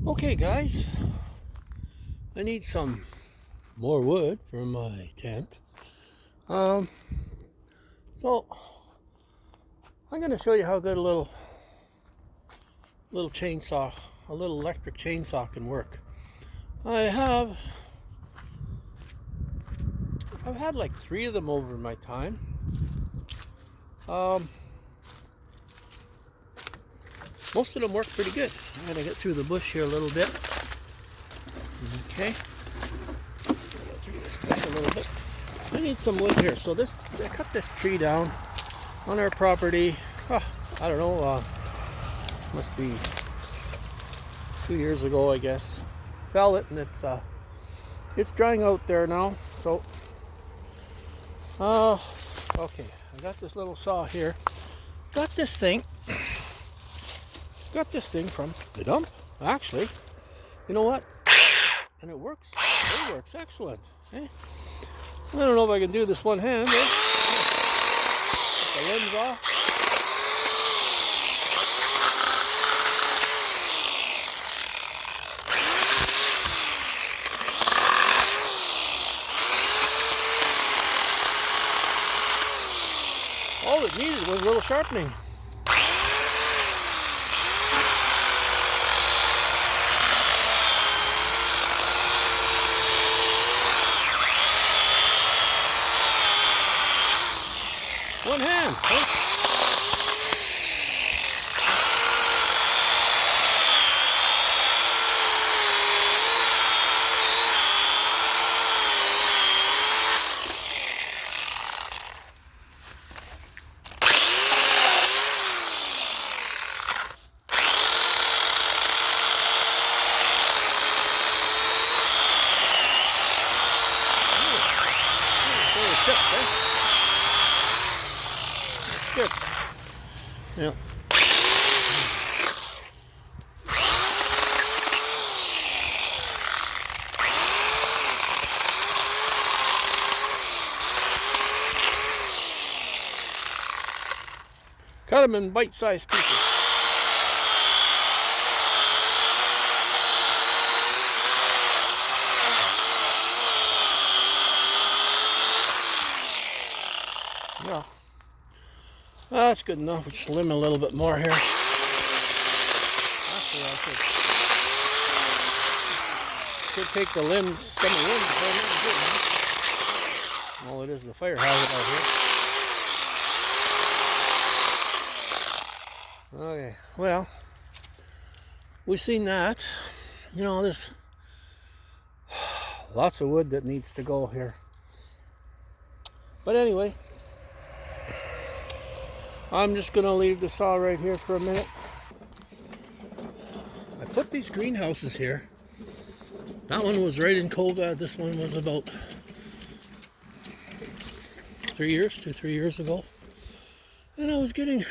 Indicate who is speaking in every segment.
Speaker 1: Okay guys, I need some more wood for my tent. So I'm going to show you how good a little chainsaw, a little electric chainsaw can work. I've had like 3 of them over my time. Most of them work pretty good. I'm going to get through the bush here a little bit. Okay. Get through this bush a little bit. I need some wood here. So I cut this tree down on our property. I don't know. Must be 2 years ago, I guess. Fell it, and it's drying out there now. So, okay. I got this little saw here. Got this thing from the dump, actually. You know what? And it works. It works excellent. Eh? I don't know if I can do this one hand. Get the limbs off. All it needed was a little sharpening. One hand. Huh? Good. Yeah. Cut them in bite-sized pieces. Yeah. That's good enough. We'll just limb a little bit more here. Actually, I could take the limbs, some of the limbs. All it is a fire hazard out here. Okay, well, we've seen that. You know, there's lots of wood that needs to go here. But anyway, I'm just going to leave the saw right here for a minute. I put these greenhouses here. That one was right in COVID. This one was about 3 years ago. And I was getting,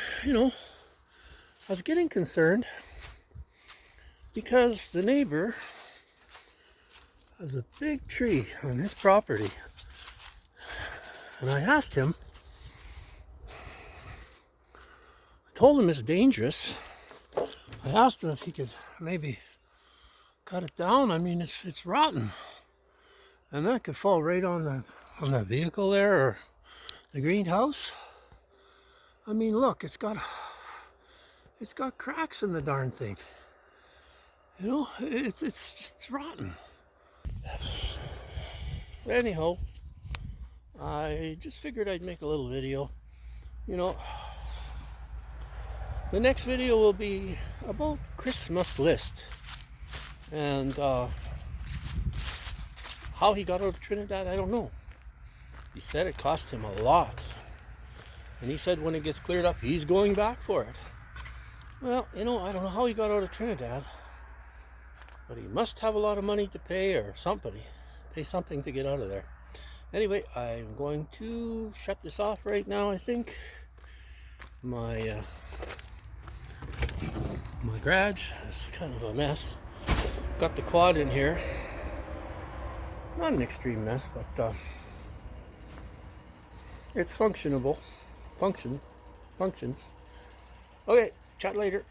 Speaker 1: concerned because the neighbor has a big tree on his property. And I asked him, told him it's dangerous. I asked him if he could maybe cut it down. I mean, it's rotten, and that could fall right on that vehicle there or the greenhouse. I mean, look, it's got cracks in the darn thing. You know, it's just rotten. But anyhow, I just figured I'd make a little video. You know, the next video will be about Christmas list and how he got out of Trinidad. I don't know. He said it cost him a lot, and he said when it gets cleared up, he's going back for it. Well, I don't know how he got out of Trinidad, but he must have a lot of money to pay or pay something to get out of there. Anyway, I'm going to shut this off right now. I think my garage is kind of a mess. Got the quad in here. Not an extreme mess, but it's functions. Okay, chat later.